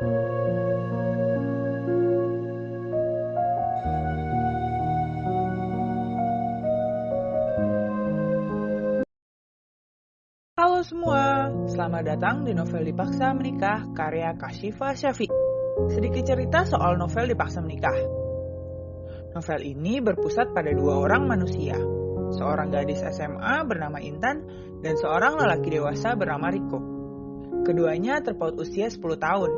Halo semua, selamat datang di Novel Dipaksa Menikah karya Kashifa Syafiq. Sedikit cerita soal novel Dipaksa Menikah. Novel ini berpusat pada dua orang manusia, seorang gadis SMA bernama Intan dan seorang lelaki dewasa bernama Riko. Keduanya terpaut usia 10 tahun,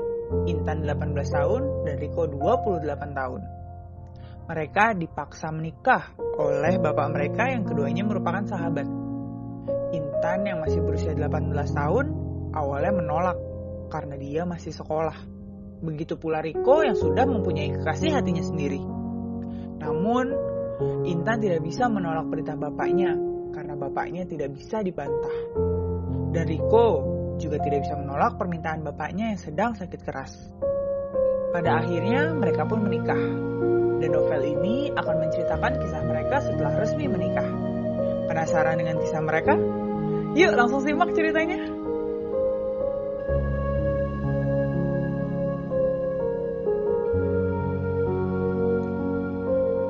Intan 18 tahun dan Riko 28 tahun. Mereka dipaksa menikah oleh bapak mereka yang keduanya merupakan sahabat. Intan yang masih berusia 18 tahun awalnya menolak karena dia masih sekolah. Begitu pula Riko yang sudah mempunyai kekasih hatinya sendiri. Namun, Intan tidak bisa menolak perintah bapaknya karena bapaknya tidak bisa dibantah. Dan Riko juga tidak bisa menolak permintaan bapaknya yang sedang sakit keras. Pada akhirnya mereka pun menikah. Dan novel ini akan menceritakan kisah mereka setelah resmi menikah. Penasaran dengan kisah mereka? Yuk langsung simak ceritanya.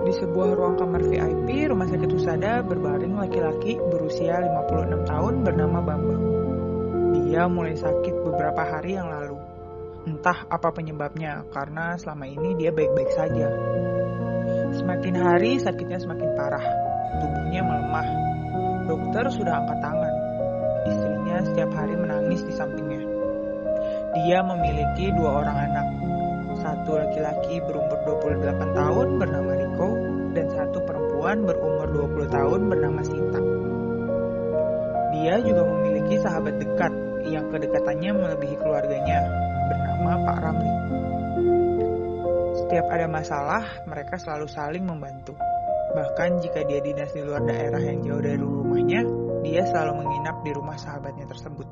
Di sebuah ruang kamar VIP Rumah Sakit Husada berbaring laki-laki berusia 56 tahun bernama Bambang. Dia mulai sakit beberapa hari yang lalu. Entah apa penyebabnya, karena selama ini dia baik-baik saja. Semakin hari sakitnya semakin parah. Tubuhnya melemah. Dokter sudah angkat tangan. Istrinya setiap hari menangis di sampingnya. Dia memiliki dua orang anak. Satu laki-laki berumur 28 tahun bernama Riko dan satu perempuan berumur 20 tahun bernama Sinta. Dia juga memiliki sahabat dekat yang kedekatannya melebihi keluarganya bernama Pak Ramli. Setiap ada masalah, mereka selalu saling membantu. Bahkan jika dia dinas di luar daerah yang jauh dari rumahnya, dia selalu menginap di rumah sahabatnya tersebut.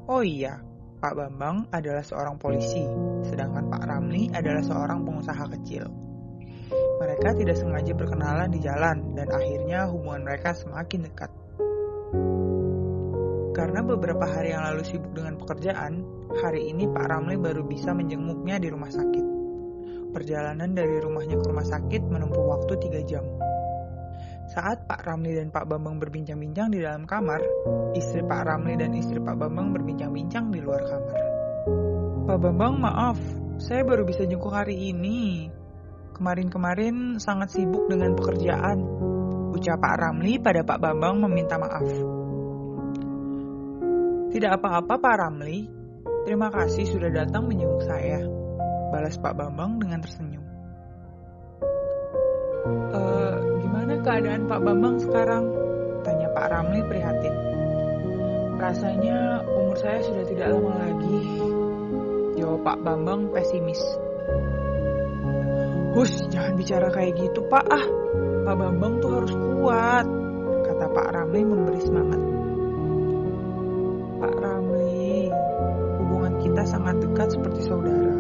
Oh iya, Pak Bambang adalah seorang polisi, sedangkan Pak Ramli adalah seorang pengusaha kecil. Mereka tidak sengaja berkenalan di jalan dan akhirnya hubungan mereka semakin dekat. Karena beberapa hari yang lalu sibuk dengan pekerjaan, hari ini Pak Ramli baru bisa menjenguknya di rumah sakit. Perjalanan dari rumahnya ke rumah sakit menempuh waktu 3 jam. Saat Pak Ramli dan Pak Bambang berbincang-bincang di dalam kamar, istri Pak Ramli dan istri Pak Bambang berbincang-bincang di luar kamar. Pak Bambang, maaf, saya baru bisa jenguk hari ini. Kemarin-kemarin sangat sibuk dengan pekerjaan, ucap Pak Ramli pada Pak Bambang meminta maaf. Tidak apa-apa Pak Ramli, terima kasih sudah datang menjenguk saya, balas Pak Bambang dengan tersenyum. Gimana keadaan Pak Bambang sekarang? Tanya Pak Ramli prihatin. Rasanya umur saya sudah tidak lama lagi, jawab Pak Bambang pesimis. Hush, jangan bicara kayak gitu Pak. Pak Bambang tuh harus kuat, kata Pak Ramli memberi semangat. Pak Ramli, hubungan kita sangat dekat seperti saudara.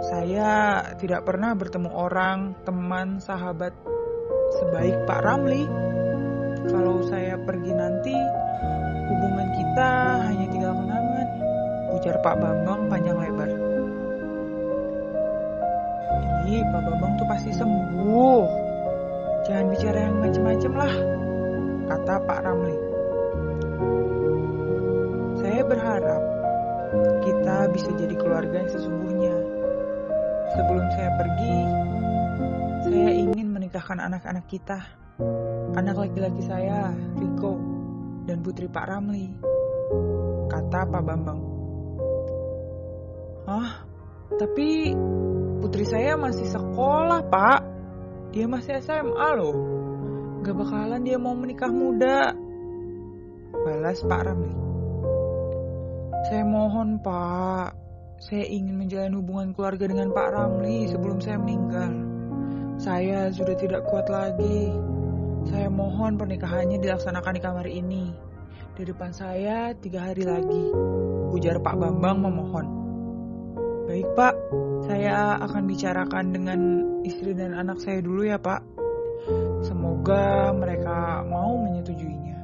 Saya tidak pernah bertemu orang, teman, sahabat sebaik Pak Ramli. Kalau saya pergi nanti, hubungan kita hanya tinggal kenangan, ujar Pak Bambang panjang lebar. Ih, Pak Bambang tuh pasti sembuh. Jangan bicara yang macam-macam lah, kata Pak Ramli. Saya berharap kita bisa jadi keluarga yang sesungguhnya. Sebelum saya pergi, saya ingin menikahkan anak-anak kita. Anak laki-laki saya, Riko, dan putri Pak Ramli, kata Pak Bambang. Tapi putri saya masih sekolah, Pak. Dia masih SMA loh. Gak bakalan dia mau menikah muda, balas Pak Ramli. Saya mohon, Pak. Saya ingin menjalin hubungan keluarga dengan Pak Ramli sebelum saya meninggal. Saya sudah tidak kuat lagi. Saya mohon pernikahannya dilaksanakan di kamar ini. Di depan saya 3 hari lagi, ujar Pak Bambang memohon. Baik Pak, saya akan bicarakan dengan istri dan anak saya dulu ya Pak. Semoga mereka mau menyetujuinya,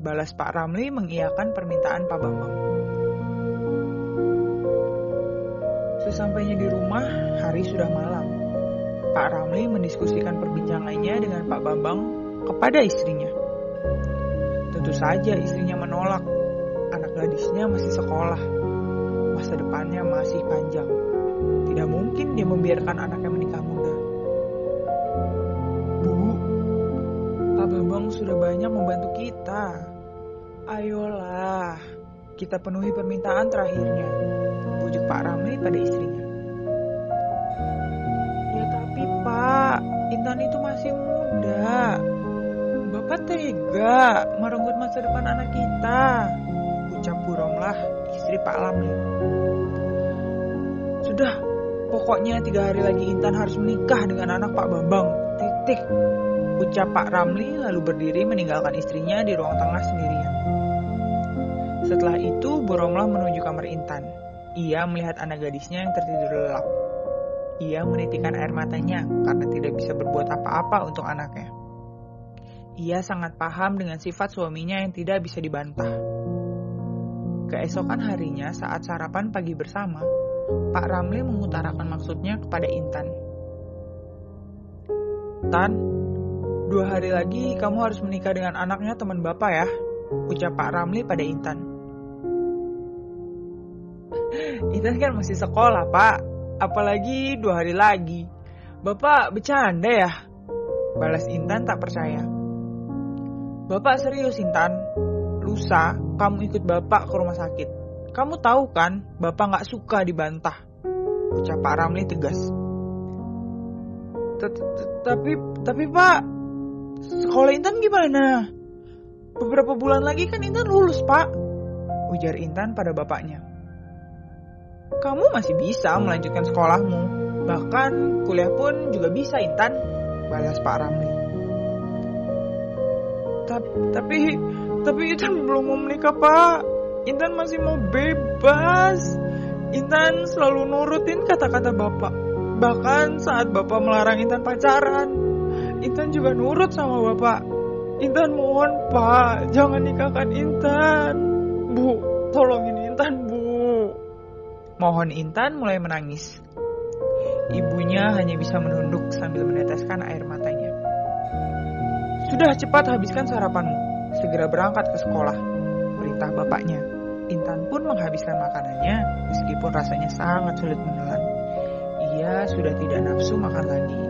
balas Pak Ramli mengiyakan permintaan Pak Bambang. Sesampainya di rumah, hari sudah malam. Pak Ramli mendiskusikan perbincangannya dengan Pak Bambang kepada istrinya. Tentu saja istrinya menolak. Anak gadisnya masih sekolah. Masa depannya masih panjang. Tidak mungkin dia membiarkan anaknya menikah muda. Bu, Pak Bambang sudah banyak membantu kita. Ayolah, kita penuhi permintaan terakhirnya. Bujuk Pak Ramli pada istrinya. Ya tapi Pak, Intan itu masih muda. Bapak tega merenggut masa depan anak kita, ucap Bu Romlah, istri Pak Ramli. Sudah, pokoknya 3 hari lagi Intan harus menikah dengan anak Pak Bambang. Titik. Ucap Pak Ramli lalu berdiri meninggalkan istrinya di ruang tengah sendirian. Setelah itu, Bu Romlah menuju kamar Intan. Ia melihat anak gadisnya yang tertidur lelap. Ia menitikkan air matanya karena tidak bisa berbuat apa-apa untuk anaknya. Ia sangat paham dengan sifat suaminya yang tidak bisa dibantah. Keesokan harinya saat sarapan pagi bersama, Pak Ramli mengutarakan maksudnya kepada Intan. Tan, 2 hari lagi kamu harus menikah dengan anaknya teman Bapak ya, ucap Pak Ramli pada Intan. Intan kan masih sekolah, Pak. Apalagi 2 hari lagi. Bapak bercanda ya? Balas Intan tak percaya. Bapak serius, Intan. Lusa, kamu ikut Bapak ke rumah sakit. Kamu tahu kan, Bapak gak suka dibantah. Ucap Pak Ramli tegas. Tapi Pak, sekolah Intan gimana? Beberapa bulan lagi kan Intan lulus, Pak. Ujar Intan pada bapaknya. Kamu masih bisa melanjutkan sekolahmu. Bahkan kuliah pun juga bisa, Intan. Balas Pak Ramli. Tapi Intan belum mau menikah, Pak. Intan masih mau bebas. Intan selalu nurutin kata-kata Bapak. Bahkan saat Bapak melarang Intan pacaran, Intan juga nurut sama Bapak. Intan mohon, Pak, jangan nikahkan Intan. Bu, tolongin Intan, Bu. Mohon Intan mulai menangis. Ibunya hanya bisa menunduk sambil meneteskan air matanya. Sudah, cepat habiskan sarapanmu. Segera berangkat ke sekolah, perintah bapaknya. Intan pun menghabiskan makanannya meskipun rasanya sangat sulit menelan. Ia sudah tidak nafsu makan lagi.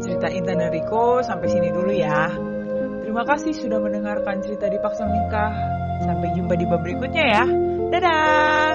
Cerita Intan dan Riko sampai sini dulu ya. Terima kasih sudah mendengarkan cerita Dipaksa Menikah. Sampai jumpa di bab berikutnya ya. Dadah!